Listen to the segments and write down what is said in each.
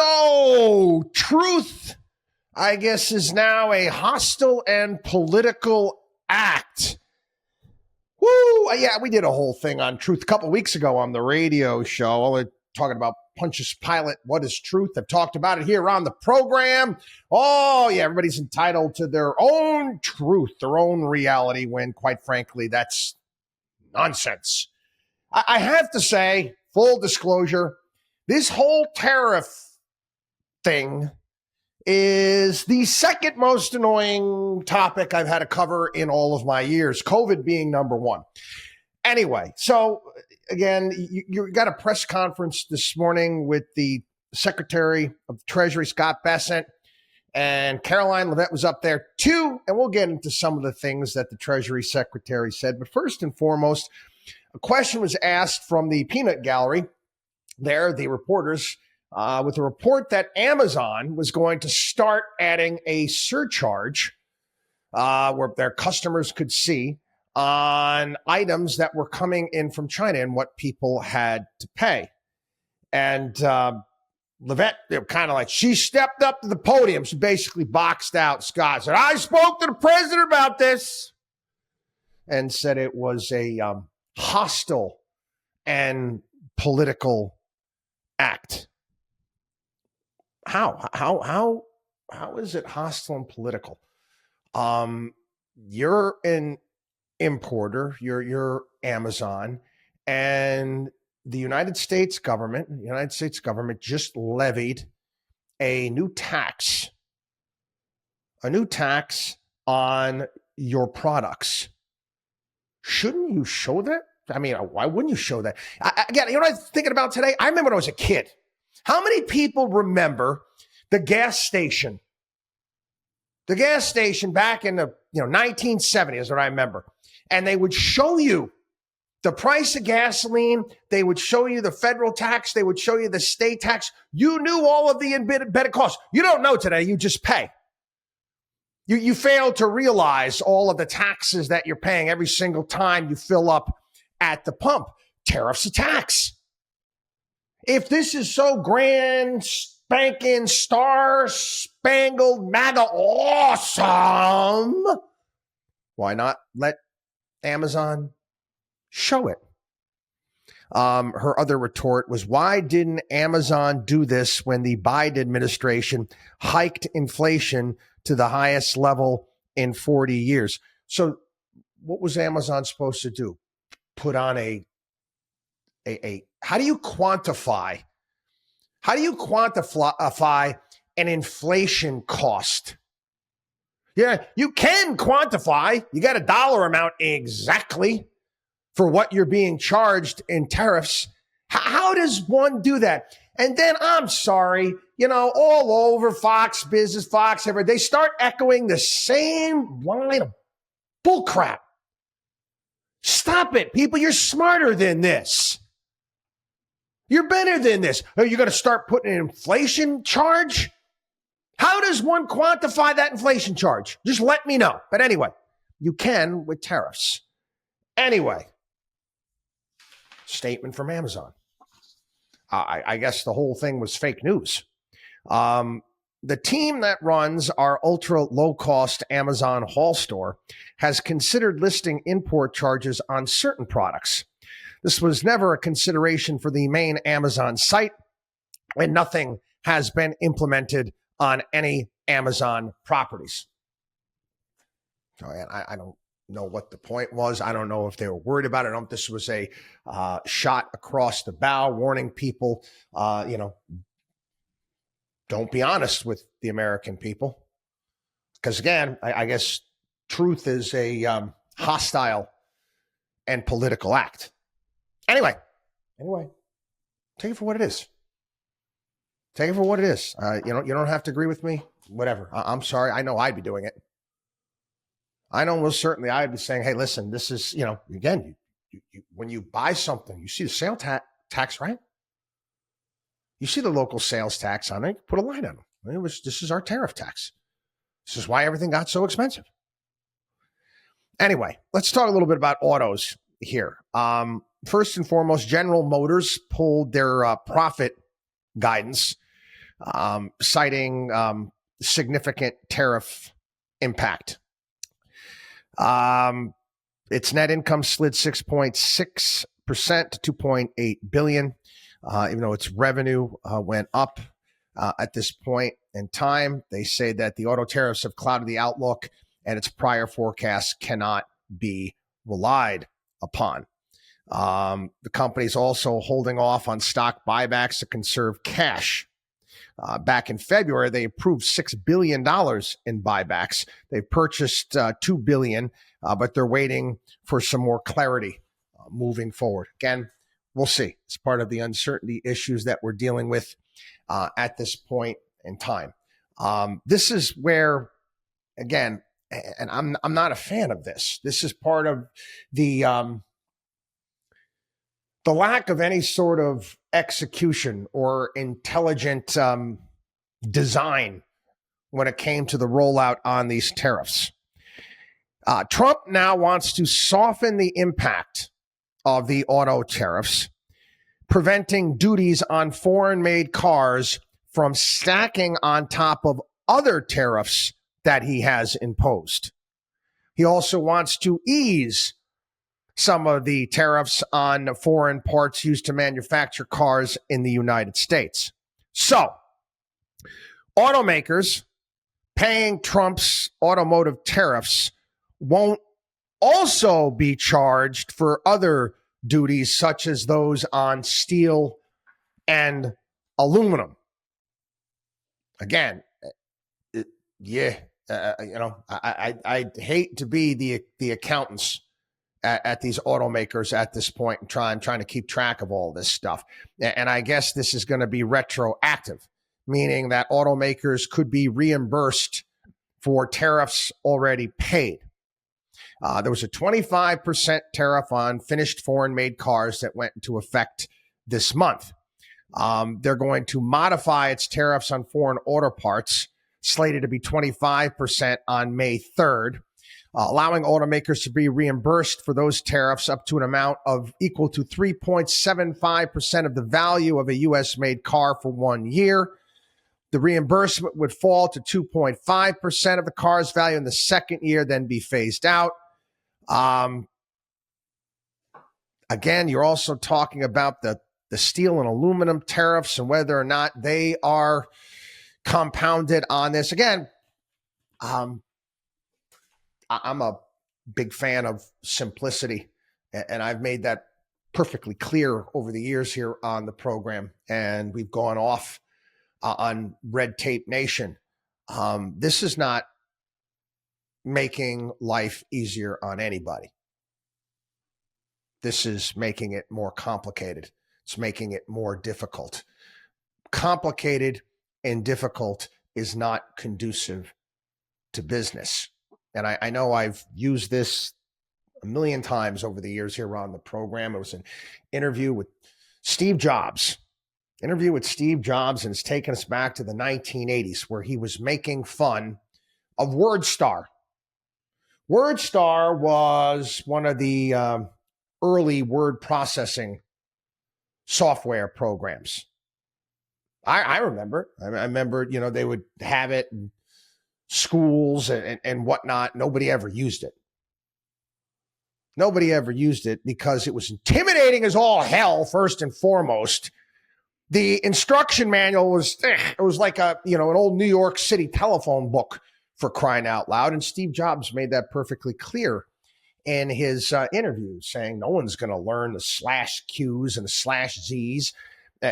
So, truth, I guess, is now a hostile and political act. Woo! Yeah, we did a whole thing on truth a couple of weeks ago on the radio show. We're talking about Pontius Pilate. What is truth? I've talked about it here on the program. Oh, yeah, everybody's entitled to their own truth, their own reality, when, quite frankly, that's nonsense. I have to say, full disclosure, this whole tariff thing is the second most annoying topic I've had to cover in all of my years, COVID being number one. Anyway, so again, you got a press conference this morning with the Secretary of the Treasury, Scott Bessent, and Caroline Leavitt was up there too, and we'll get into some of the things that the Treasury Secretary said. But first and foremost, a question was asked from the peanut gallery there, the reporters, with a report that Amazon was going to start adding a surcharge where their customers could see on items that were coming in from China and what people had to pay. And Leavitt, kind of like, she stepped up to the podium. She basically boxed out Scott, said, I spoke to the president about this, and said it was a hostile and political act. How is it hostile and political? You're an importer, you're Amazon, and the United States government just levied a new tax on your products. Shouldn't you show that? I mean, why wouldn't you show that? Again, you know what I was thinking about today? I remember when I was a kid. How many people remember the gas station? The gas station back in the 1970s is what I remember. And they would show you the price of gasoline. They would show you the federal tax. They would show you the state tax. You knew all of the embedded costs. You don't know today. You just pay. You fail to realize all of the taxes that you're paying every single time you fill up at the pump. Tariffs a tax. If this is so grand, spanking, star-spangled, MAGA awesome, why not let Amazon show it? Her other retort was, why didn't Amazon do this when the Biden administration hiked inflation to the highest level in 40 years? So what was Amazon supposed to do? Put on a how do you quantify an inflation cost? Yeah, you can quantify. You got a dollar amount exactly for what you're being charged in tariffs. How does one do that? And then, I'm sorry, all over Fox Business, Fox, everything, they start echoing the same line of bullcrap. Stop it, people. You're smarter than this. You're better than this. Are you going to start putting an inflation charge? How does one quantify that inflation charge? Just let me know. But anyway, you can with tariffs. Anyway, statement from Amazon. I guess the whole thing was fake news. The team that runs our ultra low-cost Amazon haul store has considered listing import charges on certain products. This was never a consideration for the main Amazon site, and nothing has been implemented on any Amazon properties. So I don't know what the point was. I don't know if they were worried about it. I don't know if this was a shot across the bow warning people, don't be honest with the American people. Because again, I guess truth is a hostile and political act. Anyway, take it for what it is. Take it for what it is. You don't have to agree with me. Whatever. I'm sorry. I know I'd be doing it. I know most certainly I'd be saying, hey, listen, this is, again, you when you buy something, you see the sales tax, right? You see the local sales tax on it, put a line on them. This is our tariff tax. This is why everything got so expensive. Anyway, let's talk a little bit about autos here. First and foremost, General Motors pulled their profit guidance citing significant tariff impact. Its net income slid 6.6% to $2.8 billion, even though its revenue went up at this point in time. They say that the auto tariffs have clouded the outlook and its prior forecasts cannot be relied upon. The company's also holding off on stock buybacks to conserve cash. Back in February, they approved $6 billion in buybacks. They've purchased $2 billion, but they're waiting for some more clarity moving forward. Again, we'll see. It's part of the uncertainty issues that we're dealing with at this point in time. This is where, again, and I'm not a fan of this. This is part of the lack of any sort of execution or intelligent design when it came to the rollout on these tariffs. Trump now wants to soften the impact of the auto tariffs, preventing duties on foreign-made cars from stacking on top of other tariffs that he has imposed. He also wants to ease some of the tariffs on foreign parts used to manufacture cars in the United States. So, automakers paying Trump's automotive tariffs won't also be charged for other duties, such as those on steel and aluminum. Again, I hate to be the accountants at these automakers at this point and trying to keep track of all this stuff. And I guess this is going to be retroactive, meaning that automakers could be reimbursed for tariffs already paid. There was a 25% tariff on finished foreign-made cars that went into effect this month. They're going to modify its tariffs on foreign auto parts, slated to be 25% on May 3rd, allowing automakers to be reimbursed for those tariffs up to an amount of equal to 3.75% of the value of a U.S.-made car for 1 year. The reimbursement would fall to 2.5% of the car's value in the second year, then be phased out. Again, you're also talking about the steel and aluminum tariffs and whether or not they are compounded on this. Again, I'm a big fan of simplicity, and I've made that perfectly clear over the years here on the program, and we've gone off on Red Tape Nation. This is not making life easier on anybody. This is making it more complicated. It's making it more difficult. Complicated and difficult is not conducive to business. And I know I've used this a million times over the years here on the program. It was an interview with Steve Jobs. And it's taken us back to the 1980s, where he was making fun of WordStar. WordStar was one of the early word processing software programs. I remember. I remember, they would have it in schools and whatnot. Nobody ever used it. Nobody ever used it because it was intimidating as all hell, first and foremost. The instruction manual was like an old New York City telephone book, for crying out loud. And Steve Jobs made that perfectly clear in his interview, saying no one's going to learn the slash Qs and the slash Zs.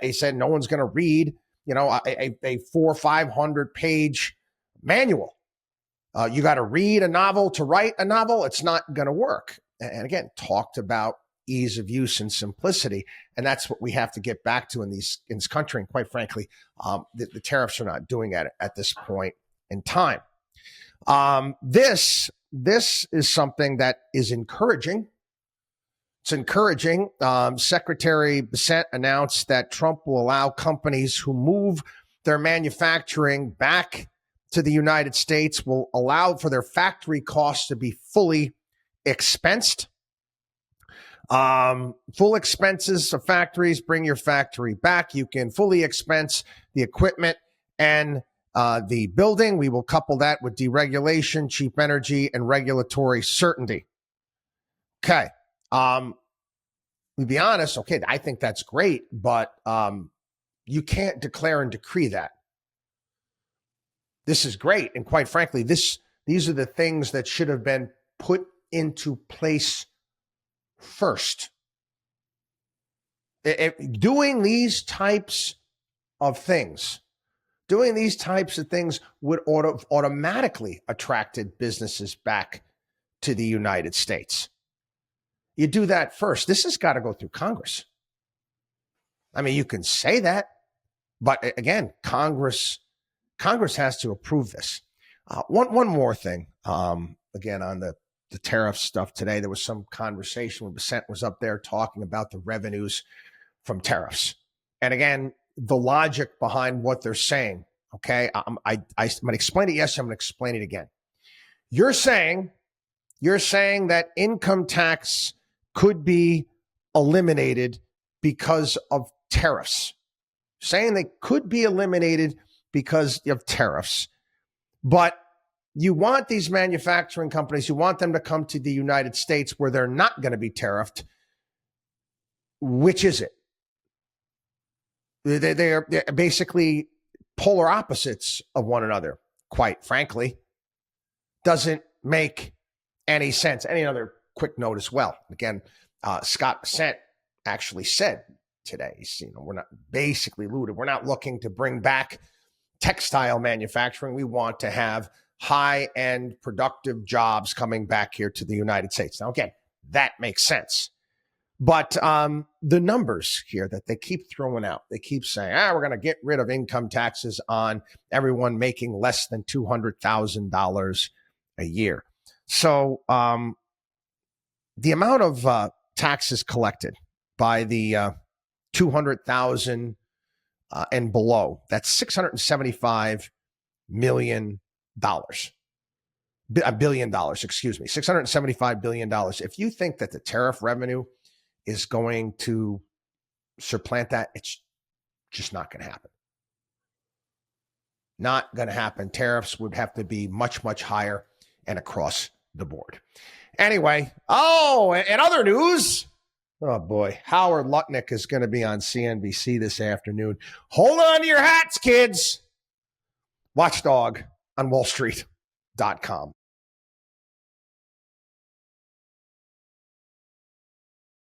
He said no one's going to read, a 400 or 500 page manual. You got to read a novel to write a novel. It's not going to work. And again, talked about ease of use and simplicity. And that's what we have to get back to in this country. And quite frankly, the tariffs are not doing it at this point in time. This is something that is encouraging. It's encouraging. Secretary Bissett announced that Trump will allow companies who move their manufacturing back to the United States, will allow for their factory costs to be fully expensed. Full expenses of factories, bring your factory back. You can fully expense the equipment And the building, we will couple that with deregulation, cheap energy, and regulatory certainty. Okay. To be honest, okay, I think that's great, but you can't declare and decree that. This is great. And quite frankly, these are the things that should have been put into place first. Doing these types of things would automatically attracted businesses back to the United States. You do that first. This has got to go through Congress. I mean, you can say that, but again, Congress has to approve this. One more thing. Again, on the tariff stuff today, there was some conversation when Bissett was up there talking about the revenues from tariffs. And again, the logic behind what they're saying. Okay, I'm going to explain it yesterday. I'm going to explain it again. You're saying that income tax could be eliminated because of tariffs. Saying they could be eliminated because of tariffs. But you want these manufacturing companies, you want them to come to the United States where they're not going to be tariffed. Which is it? They're basically polar opposites of one another, quite frankly. Doesn't make any sense. Any other quick note as well. Again, Scott Bissett actually said today, we're not basically looted. We're not looking to bring back textile manufacturing. We want to have high-end productive jobs coming back here to the United States. Now, again, that makes sense. But the numbers here that they keep throwing out, they keep saying, we're going to get rid of income taxes on everyone making less than $200,000 a year. So the amount of taxes collected by the 200,000 and below, that's $675 million. $1 billion, $675 billion. If you think that the tariff revenue is going to supplant that, it's just not going to happen. Not going to happen. Tariffs would have to be much, much higher and across the board. Anyway, and other news. Oh, boy. Howard Lutnick is going to be on CNBC this afternoon. Hold on to your hats, kids. WatchDog on WallStreet.com.